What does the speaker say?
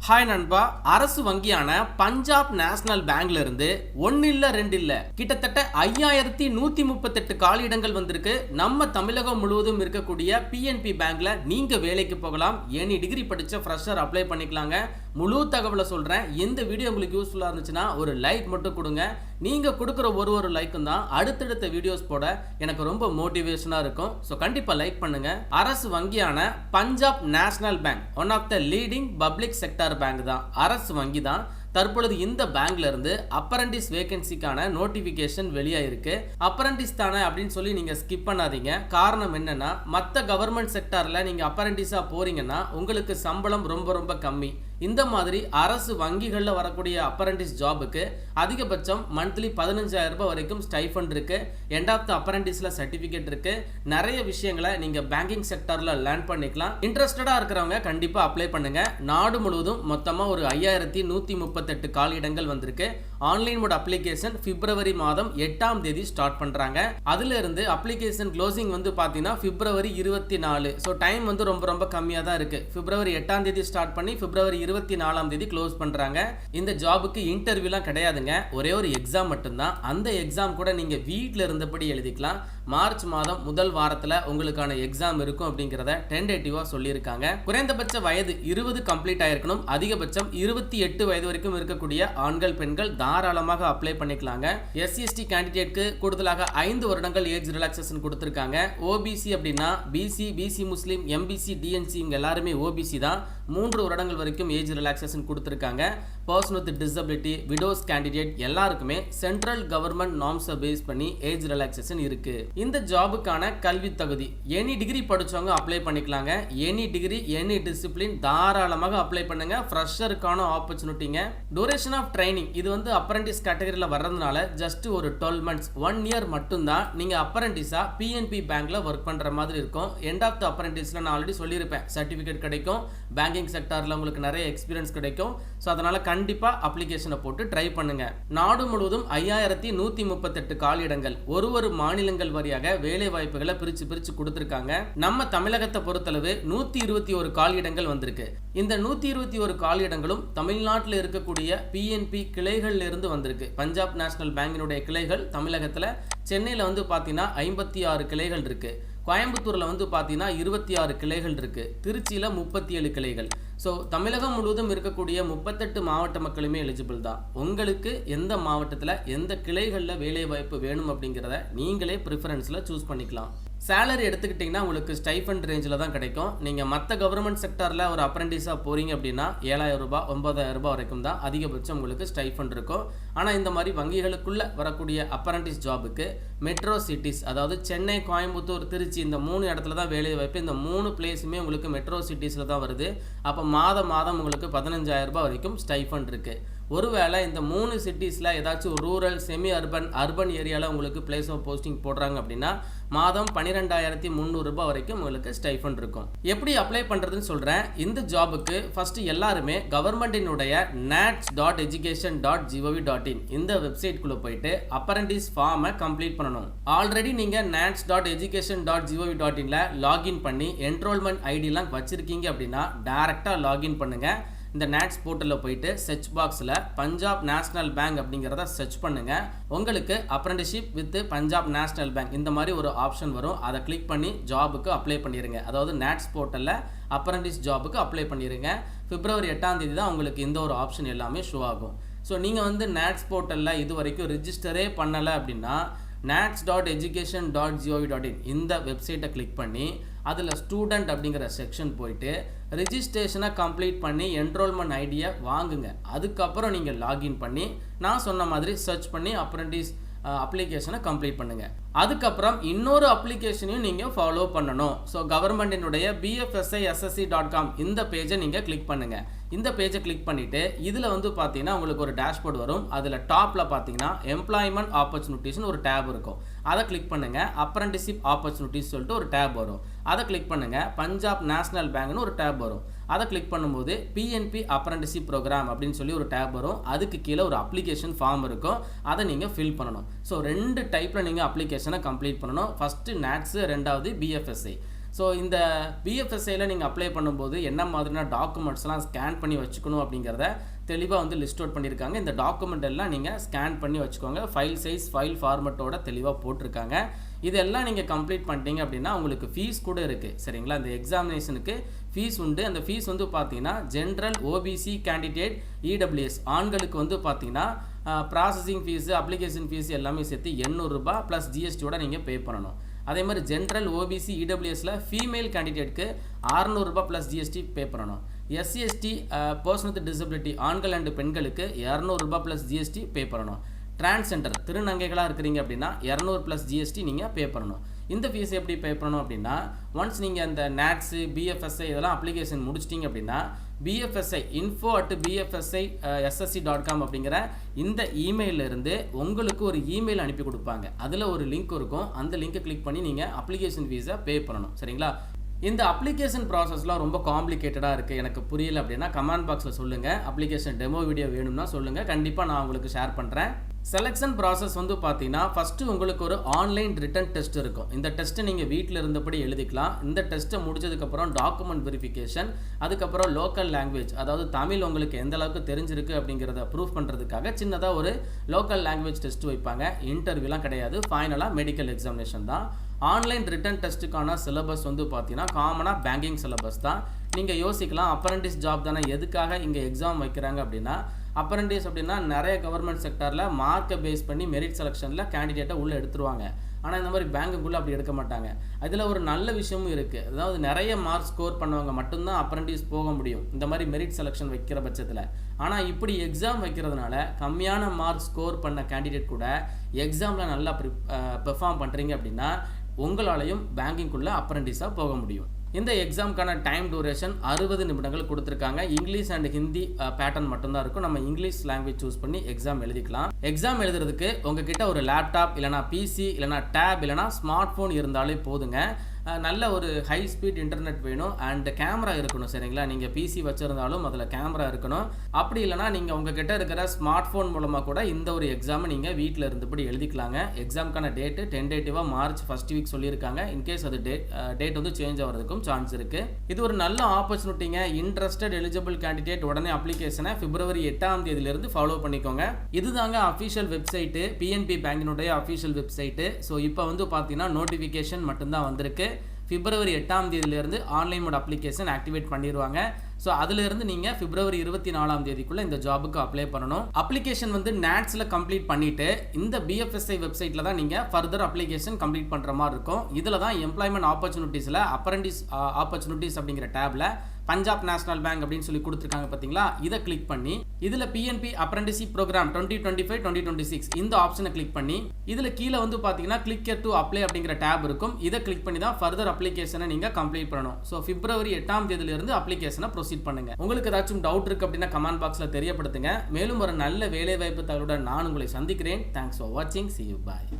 Hi நண்பா, அரசு வங்கியான பஞ்சாப் நேஷனல் பேங்க்ல இருந்து 1 இல்ல 2 இல்ல கிட்டத்தட்ட 5138 காலியிடங்கள் வந்திருக்கு. நம்ம தமிழகம் முழுவதும் இருக்கக்கூடிய பிஎன்பி பேங்க்ல நீங்க வேலைக்கு போகலாம். எனி டிகிரி படிச்ச ஃப்ரெஷர் அப்ளை பண்ணிக்கலாங்க. முழு தகவலை சொல்றேன். இந்த வீடியோ உங்களுக்கு யூஸ்ஃபுல்லா இருந்துச்சுன்னா ஒரு லைக் மட்டும் கொடுங்க. நீங்க கொடுக்குற ஒரு லைக்கும் தான் அடுத்தடுத்த வீடியோஸ் போட எனக்கு ரொம்ப மோட்டிவேஷனா இருக்கும். ஸோ கண்டிப்பா லைக் பண்ணுங்க. அரசு வங்கியான Punjab National Bank one of the leading public sector bank தான், அரசு வங்கி தான். தற்பொழுது இந்த பேங்க்ல இருந்து அப்ரண்டிஸ் வேகன்சிக்கான நோட்டிபிகேஷன் வெளியாயிருக்கு. அப்ரண்டிஸ் தானே அப்படின்னு சொல்லி நீங்க ஸ்கிப் பண்ணாதீங்க. காரணம் என்னன்னா, மற்ற கவர்மெண்ட் செக்டார்ல நீங்க அப்ரண்டிஸா போறீங்கன்னா உங்களுக்கு சம்பளம் ரொம்ப கம்மி. இந்த மாதிரி அரசு வங்கிகளில் வரக்கூடிய அப்ரண்டிஸ் ஜாபுக்கு அதிகபட்சம் மந்த்லி 15,000 ரூபாய் வரைக்கும் ஸ்டைஃபண்ட் இருக்கு. எண்ட் ஆஃப் த அப்ரண்டிஸ்ல சர்டிஃபிகேட் இருக்கு. நிறைய விஷயங்களை நீங்க பேங்கிங் செக்டார்ல லேர்ன் பண்ணிக்கலாம். இன்ட்ரெஸ்டடா இருக்கிறவங்க கண்டிப்பா அப்ளை பண்ணுங்க. நாடு முழுவதும் மொத்தமா ஒரு 5138 காலியிடங்கள் வந்திருக்கு. ஆன்லைன் மோட் அப்ளிகேஷன் பிப்ரவரி மாதம் 8ஆம் தேதி ஸ்டார்ட் பண்றாங்க. அதுல இருந்து அப்ளிகேஷன் க்ளோசிங் வந்து பாத்தீங்கன்னா பிப்ரவரி 24. ஸோ டைம் வந்து ரொம்ப கம்மியா தான் இருக்கு. பிப்ரவரி 8ஆம் தேதி ஸ்டார்ட் பண்ணி பிப்ரவரி 24ஆம் தேதி க்ளோஸ் பண்றாங்க. இந்த ஜாபுக்கு இன்டர்வியூலாம் கிடையாதுங்க. ஒரே ஒரு எக்ஸாம் மட்டும்தான். அந்த எக்ஸாம் கூட நீங்க வீட்டில் இருந்தபடி எழுதிக்கலாம். மார்ச் மாதம் முதல் வாரத்தில் உங்களுக்கான எக்ஸாம் இருக்கும் அப்படிங்கிறத டென்டேட்டிவா சொல்லியிருக்காங்க. குறைந்தபட்ச வயது 20 கம்ப்ளீட் ஆயிருக்கணும். அதிகபட்சம் 28 வயது வரைக்கும் இருக்கக்கூடிய ஆண்கள் பெண்கள் தாராளமாக அப்ளை பண்ணிக்கலாங்க. எஸ்சிஎஸ்டி கேண்டிடேட்க்கு கூடுதலாக 5 வருடங்கள் ஏஜ் ரிலாக்சேஷன் கொடுத்திருக்காங்க. ஓபிசி அப்படின்னா பிசி முஸ்லீம், எம்பிசி, டிஎன்சி இவங்க எல்லாருமே ஓபிசி தான். 3 வருடங்கள் வரைக்கும் ஏஜ் ரிலாக்சேஷன் கொடுத்திருக்காங்க. Person with disability, widows candidate எல்லாருக்குமே சென்ட்ரல் கவர்மெண்ட் நார்ம்ஸை பேஸ் பண்ணி ஏஜ் ரிலாக்சேஷன் இருக்கு. இந்த ஜாபுக்கான கல்வி தகுதி எனி டிகிரி படிச்சவங்க அப்ளை பண்ணிக்கலாங்க. எனி டிகிரி, எனி டிசிப்ளின் தாராளமாக அப்ளை பண்ணுங்க. ஃப்ரெஷருக்கான ஆப்பர்ச்சுனிட்டிங்க. டூரேஷன் ஆஃப் ட்ரைனிங் இது வந்து அப்ரண்டிஸ் கேட்டகரியில் வர்றதுனால ஜஸ்ட் ஒரு 12 months 1 year மட்டும்தான் நீங்க அப்ரண்டிஸா பிஎன்பி பேங்க்ல ஒர்க் பண்ற மாதிரி இருக்கும். எண்ட் ஆஃப் த அப்ரண்டிஸ்ல நான் ஆல்ரெடி சொல்லியிருப்பேன், சர்டிஃபிகேட் கிடைக்கும், பேங்கிங் செக்டார்ல உங்களுக்கு நிறைய எக்ஸ்பீரியன்ஸ் கிடைக்கும். ஸோ அதனால கண்டிப்பா அப்ளிகேஷனை போட்டு ட்ரை பண்ணுங்க. நாடு முழுவதும் 5138 காலியிடங்கள் ஒரு மாநிலங்கள் வழியாக வேலை வாய்ப்புகளை பிரிச்சு கொடுத்திருக்காங்க. நம்ம தமிழகத்தை பொறுத்தளவு 121 காலியிடங்கள் வந்திருக்கு. இந்த 121 காலியிடங்களும் தமிழ்நாட்டில் இருக்கக்கூடிய பிஎன்பி கிளைகள்ல இருந்து வந்திருக்கு. பஞ்சாப் நேஷனல் பேங்கினுடைய கிளைகள் தமிழகத்துல, சென்னையில் வந்து பார்த்தீங்கன்னா 56 கிளைகள் இருக்கு. கோயம்புத்தூர்ல வந்து பார்த்தீங்கன்னா 26 கிளைகள் இருக்கு. திருச்சியில 37 கிளைகள். ஸோ தமிழகம் முழுவதும் இருக்கக்கூடிய 38 மாவட்ட மக்களுமே எலிஜிபிள் தான். உங்களுக்கு எந்த மாவட்டத்தில் எந்த கிளைகளில் வேலை வாய்ப்பு வேணும் அப்படிங்கிறத நீங்களே ப்ரிஃபரன்ஸில் சூஸ் பண்ணிக்கலாம். சேலரி எடுத்துக்கிட்டிங்கன்னா உங்களுக்கு ஸ்டைஃபண்ட் ரேஞ்சில் தான் கிடைக்கும். நீங்கள் மற்ற கவர்மெண்ட் செக்டாரில் ஒரு அப்ரண்டிஸாக போகிறீங்க அப்படின்னா 7,000 ரூபாய் 9,000 ரூபாய் வரைக்கும் தான் அதிகபட்சம் உங்களுக்கு ஸ்டைஃபண்ட் இருக்கும். ஆனால் இந்த மாதிரி வங்கிகளுக்குள்ளே வரக்கூடிய அப்ரண்டிஸ் ஜாபுக்கு மெட்ரோ சிட்டிஸ், அதாவது சென்னை, கோயம்புத்தூர், திருச்சி இந்த 3 இடத்துல தான் வேலை வாய்ப்பு. இந்த 3 பிளேஸுமே உங்களுக்கு மெட்ரோ சிட்டிஸில் தான் வருது. அப்போ மாதம் உங்களுக்கு 15,000 ரூபாய் வரைக்கும் ஸ்டைஃபண்ட் இருக்குது. ஒருவேளை இந்த 3 சிட்டிஸில் ஏதாச்சும் ரூரல், செமி அர்பன் ஏரியாவில் உங்களுக்கு பிளேஸ் ஆஃப் போஸ்டிங் போடுறாங்க அப்படின்னா மாதம் 12,300 ரூபாய் வரைக்கும் உங்களுக்கு ஸ்டைஃபண்ட் இருக்கும். எப்படி அப்ளை பண்ணுறதுன்னு சொல்கிறேன். இந்த ஜாபுக்கு ஃபர்ஸ்ட் எல்லாருமே கவர்மெண்டினுடைய nats.education.gov.in இந்த வெப்சைட்குள்ளே போயிட்டு அப்ரண்டிஸ் ஃபார்மை கம்ப்ளீட் பண்ணணும். ஆல்ரெடி நீங்கள் nats.education.gov.inல லாகின் பண்ணி என்ரோல்மெண்ட் ஐடிலாம் வச்சிருக்கீங்க அப்படின்னா டைரெக்டாக லாகின் பண்ணுங்கள். இந்த நேட்ஸ் போர்ட்டலில் போயிட்டு சர்ச் பாக்ஸில் பஞ்சாப் நேஷனல் பேங்க் அப்படிங்கிறத சர்ச் பண்ணுங்க. உங்களுக்கு apprenticeship with Punjab National bank இந்த மாதிரி ஒரு ஆப்ஷன் வரும். அதை கிளிக் பண்ணி ஜாபுக்கு அப்ளை பண்ணிடுங்க. அதாவது நேட்ஸ் போர்ட்டலில் அப்ரண்டிஸ் ஜாபுக்கு அப்ளை பண்ணிடுங்க. பிப்ரவரி 8ஆம் தேதி தான் உங்களுக்கு இந்த ஒரு ஆப்ஷன் எல்லாமே ஷோ ஆகும். ஸோ நீங்கள் வந்து நேட்ஸ் போர்ட்டலில் இது வரைக்கும் ரிஜிஸ்டரே பண்ணலை அப்படின்னா nats.education.gov.in இந்த வெப்சைட்டை கிளிக் பண்ணி அதில் ஸ்டூடெண்ட் அப்படிங்கிற செக்ஷன் போயிட்டு ரிஜிஸ்ட்ரேஷனை கம்ப்ளீட் பண்ணி என்ரோல்மெண்ட் ஐடியை வாங்குங்க. அதுக்கப்புறம் நீங்கள் லாகின் பண்ணி நான் சொன்ன மாதிரி சர்ச் பண்ணி அப்ரண்டிஸ் அப்ளிகேஷனை கம்ப்ளீட் பண்ணுங்க. அதுக்கப்புறம் இன்னொரு அப்ளிகேஷனையும் நீங்கள் ஃபாலோ பண்ணணும். ஸோ கவர்மெண்டினுடைய bfsissc.com இந்த பேஜை நீங்கள் கிளிக் பண்ணுங்க. இந்த பேஜை கிளிக் பண்ணிட்டு இதில் வந்து பார்த்தீங்கன்னா உங்களுக்கு ஒரு டேஷ்போர்ட் வரும். அதில் டாப்பில் பார்த்தீங்கன்னா எம்ப்ளாய்மெண்ட் ஆப்பர்ச்சுனிட்டிஸ்னு ஒரு டேப் இருக்கும். அதை கிளிக் பண்ணுங்க. அப்ரண்டிஸ்ஷிப் ஆப்பர்ச்சுனிட்டிஸ் சொல்லிட்டு ஒரு டேப் வரும். அதை கிளிக் பண்ணுங்க. பஞ்சாப் நேஷனல் பேங்க்னு ஒரு டேப் வரும். அதை கிளிக் பண்ணும்போது பிஎன்பி அப்ரண்டிஸ்ஷிப் ப்ரோக்ராம் அப்படின்னு சொல்லி ஒரு டேப் வரும். அதுக்கு கீழே ஒரு அப்ளிகேஷன் ஃபார்ம் இருக்கும். அதை நீங்கள் ஃபில் பண்ணணும். ஸோ 2 டைப்பில் நீங்கள் அப்ளிகேஷனை கம்ப்ளீட் பண்ணணும். ஃபஸ்ட்டு நேட்ஸு, ரெண்டாவது பிஎஃப்எஸ்ஐ. ஸோ இந்த பிஎஃப்எஸ்ஐயில் நீங்கள் அப்ளை பண்ணும்போது என்ன மாதிரியான டாக்குமெண்ட்ஸ்லாம் ஸ்கேன் பண்ணி வச்சுக்கணும் அப்படிங்கிறத தெளிவாக வந்து லிஸ்ட் அவுட் பண்ணியிருக்காங்க. இந்த டாக்குமெண்ட் எல்லாம் நீங்கள் ஸ்கேன் பண்ணி வச்சுக்கோங்க. ஃபைல் சைஸ், ஃபைல் ஃபார்மெட்டோட தெளிவாக போட்டிருக்காங்க. இதெல்லாம் நீங்கள் கம்ப்ளீட் பண்ணிட்டீங்க அப்படின்னா உங்களுக்கு ஃபீஸ் கூட இருக்குது. சரிங்களா? இந்த எக்ஸாமினேஷனுக்கு ஃபீஸ் உண்டு. அந்த ஃபீஸ் வந்து பார்த்தீங்கன்னா ஜென்ரல், ஓபிசி கேண்டிடேட், இடபிள்யூஎஸ் ஆண்களுக்கு வந்து பார்த்தீங்கன்னா ப்ராசஸிங் ஃபீஸு, அப்ளிகேஷன் ஃபீஸ் எல்லாமே சேர்த்து 800 ரூபாய் ப்ளஸ் ஜிஎஸ்டியோட நீங்கள் பே பண்ணணும். அதே மாதிரி ஜென்ரல், ஓபிசி, இடபிள்யூஎஸில் ஃபீமேல் கேண்டிடேட்க்கு 600 ரூபாய் ப்ளஸ் ஜிஎஸ்டி பே பண்ணணும். SC ST person with disability ஆண்கள் அண்டு பெண்களுக்கு 200 ரூபாய் ப்ளஸ் ஜிஎஸ்டி பே பண்ணணும். டிரான்ஸ்ஜெண்டர் திருநங்கைகளாக இருக்கிறீங்க அப்படின்னா 200 ப்ளஸ் ஜிஎஸ்டி நீங்கள் பே பண்ணணும். இந்த ஃபீஸ் எப்படி பே பண்ணணும் அப்படின்னா, ஒன்ஸ் நீங்கள் அந்த நேட்ஸு, பிஎஃப்எஸ்ஐ இதெல்லாம் அப்ளிகேஷன் முடிச்சிட்டிங்க அப்படின்னா பிஎஃப்எஸ்ஐ info@bfsi.ssc.com அப்படிங்கிற இந்த இமெயிலில் இருந்து உங்களுக்கு ஒரு இமெயில் அனுப்பி கொடுப்பாங்க. அதில் ஒரு லிங்க் இருக்கும். அந்த லிங்கை கிளிக் பண்ணி நீங்கள் அப்ளிகேஷன் ஃபீஸை பே பண்ணணும். சரிங்களா? இந்த அப்ளிகேஷன் ப்ராசஸ்லாம் ரொம்ப காம்ப்ளிகேட்டடாக இருக்குது, எனக்கு புரியல அப்படின்னா கமெண்ட் பாக்ஸில் சொல்லுங்கள். அப்ளிகேஷன் டெமோ வீடியோ வேணும்னா சொல்லுங்கள், கண்டிப்பாக நான் உங்களுக்கு ஷேர் பண்ணுறேன். செலெக்ஷன் ப்ராசஸ் வந்து பார்த்தீங்கன்னா ஃபஸ்ட்டு உங்களுக்கு ஒரு ஆன்லைன் ரிட்டன் டெஸ்ட் இருக்கும். இந்த டெஸ்ட்டை நீங்கள் வீட்டில் இருந்தபடி எழுதிக்கலாம். இந்த டெஸ்ட்டை முடிச்சதுக்கப்புறம் டாக்குமெண்ட் வெரிஃபிகேஷன், அதுக்கப்புறம் லோக்கல் லாங்குவேஜ், அதாவது தமிழ் உங்களுக்கு எந்த அளவுக்கு தெரிஞ்சிருக்கு அப்படிங்கிறத ப்ரூஃப் பண்ணுறதுக்காக சின்னதாக ஒரு லோக்கல் லாங்குவேஜ் டெஸ்ட் வைப்பாங்க. இன்டர்வியூலாம் கிடையாது. ஃபைனலாக மெடிக்கல் எக்ஸாமினேஷன் தான். ஆன்லைன் ரிட்டன் டெஸ்ட்டுக்கான சிலபஸ் வந்து பார்த்தீங்கன்னா காமனாக பேங்கிங் சிலபஸ் தான். நீங்கள் யோசிக்கலாம், அப்ரண்டிஸ் ஜாப் தானே, எதுக்காக இங்கே எக்ஸாம் வைக்கிறாங்க அப்படின்னா, அப்ரண்டிஸ் அப்படின்னா நிறைய கவர்மெண்ட் செக்டரில் மார்க்கை பேஸ் பண்ணி மெரிட் செலெக்ஷனில் கேண்டிடேட்டை உள்ளே எடுத்துருவாங்க. ஆனால் இந்த மாதிரி பேங்குக்குள்ளே அப்படி எடுக்க மாட்டாங்க. அதில் ஒரு நல்ல விஷயமும் இருக்குது. அதாவது நிறைய மார்க் ஸ்கோர் பண்ணவங்க மட்டும்தான் அப்ரண்டிஸ் போக முடியும் இந்த மாதிரி மெரிட் செலெக்ஷன் வைக்கிற பட்சத்தில். ஆனால் இப்படி எக்ஸாம் வைக்கிறதுனால கம்மியான மார்க் ஸ்கோர் பண்ண கேண்டிடேட் கூட எக்ஸாமில் நல்லா பெர்ஃபார்ம் பண்ணுறீங்க அப்படின்னா உங்களாலையும் பேங்கிங்குள்ளே அப்ரண்டிஸாக போக முடியும். இந்த எக்ஸாமுக்கான டைம் டூரேஷன் 60 நிமிடங்கள் கொடுத்துருக்காங்க. இங்கிலீஷ் அண்ட் ஹிந்தி பேட்டர்ன் மட்டும்தான் இருக்கும். நம்ம இங்கிலீஷ் லாங்குவேஜ் சூஸ் பண்ணி எக்ஸாம் எழுதிக்கலாம். எக்ஸாம் எழுதுறதுக்கு உங்ககிட்ட ஒரு லேப்டாப் இல்லைனா பிசி இல்லைனா டேப் இல்லைனா ஸ்மார்ட் ஃபோன் இருந்தாலே போதுங்க. நல்ல ஒரு ஹை ஸ்பீட் இன்டர்நெட் வேணும் அண்ட் கேமரா இருக்கணும். சரிங்களா? நீங்கள் பிசி வச்சுருந்தாலும் அதில் கேமரா இருக்கணும். அப்படி இல்லைனா நீங்கள் உங்ககிட்ட இருக்கிற ஸ்மார்ட் ஃபோன் மூலமாக கூட இந்த ஒரு எக்ஸாமை நீங்கள் வீட்டில் இருந்தபடி எழுதிக்கலாங்க. எக்ஸாமுக்கான டேட்டு டென்டேட்டிவாக மார்ச் ஃபர்ஸ்ட் வீக் சொல்லியிருக்காங்க. இன்கேஸ் அது டேட் வந்து சேஞ்ச் ஆகிறதுக்கும் சான்ஸ் இருக்குது. இது ஒரு நல்ல ஆப்பர்ச்சுனிட்டிங்க. இன்ட்ரெஸ்டட் எலிஜிபிள் கேண்டிடேட் உடனே அப்ளிகேஷனை பிப்ரவரி 8ஆம் தேதியிலிருந்து ஃபாலோ பண்ணிக்கோங்க. இதுதாங்க அஃபிஷியல் வெப்சைட்டு, பிஎன்பி பேங்கினுடைய அஃபிஷியல் வெப்சைட்டு. ஸோ இப்போ வந்து பார்த்தீங்கன்னா நோட்டிஃபிகேஷன் மட்டும்தான் வந்திருக்கு. பிப்ரவரி 8ஆம் தேதியிலிருந்து ஆன்லைன் மோட் அப்ளிகேஷன் ஆக்டிவேட் பண்ணிடுவாங்க. ஸோ அதிலிருந்து நீங்கள் பிப்ரவரி 24ஆம் தேதிக்குள்ளே இந்த ஜாபுக்கு அப்ளை பண்ணணும். அப்ளிகேஷன் வந்து நேட்ஸில் கம்ப்ளீட் பண்ணிவிட்டு இந்த பிஎஃப்எஸ்ஐ வெப்சைட்டில் தான் நீங்கள் ஃபர்தர் அப்ளிகேஷன் கம்ப்ளீட் பண்ணுற மாதிரி இருக்கும். இதில் தான் எம்ப்ளாய்மெண்ட் ஆப்பர்ச்சுனிட்டிஸில் அப்ரண்டிஸ் ஆப்பர்ச்சுனிட்டிஸ் அப்படிங்கிற டேபில் பஞ்சாப் நேஷனல் பேங்க் அப்படின்னு சொல்லி கொடுத்துருக்காங்க பார்த்தீங்களா? இதை கிளிக் பண்ணி இதில் பிஎன்பி அப்ரண்டிஸ்ஷிப் ப்ரோக்ராம் 2025-2026 இந்த ஆப்ஷனை கிளிக் பண்ணி இதில் கீழே வந்து பார்த்தீங்கன்னா கிளிக் டு அப்ளை அப்படிங்கிற டேப் இருக்கும். இதை கிளிக் பண்ணி தான் ஃபர்தர் அப்ளிகேஷனை நீங்கள் கம்ப்ளீட் பண்ணணும். ஸோ பிப்ரவரி 8ஆம் தேதியிலிருந்து அப்ளிகேஷனை ப்ரொசீட் பண்ணுங்க. உங்களுக்கு ஏதாச்சும் டவுட் இருக்கு அப்படின்னா கமெண்ட் பாக்ஸில் தெரியப்படுத்துங்க. மேலும் ஒரு நல்ல வேலைவாய்ப்பு தகவலுடன் நான் உங்களை சந்திக்கிறேன். தேங்க்ஸ் ஃபார் வாட்சிங். See you. Bye.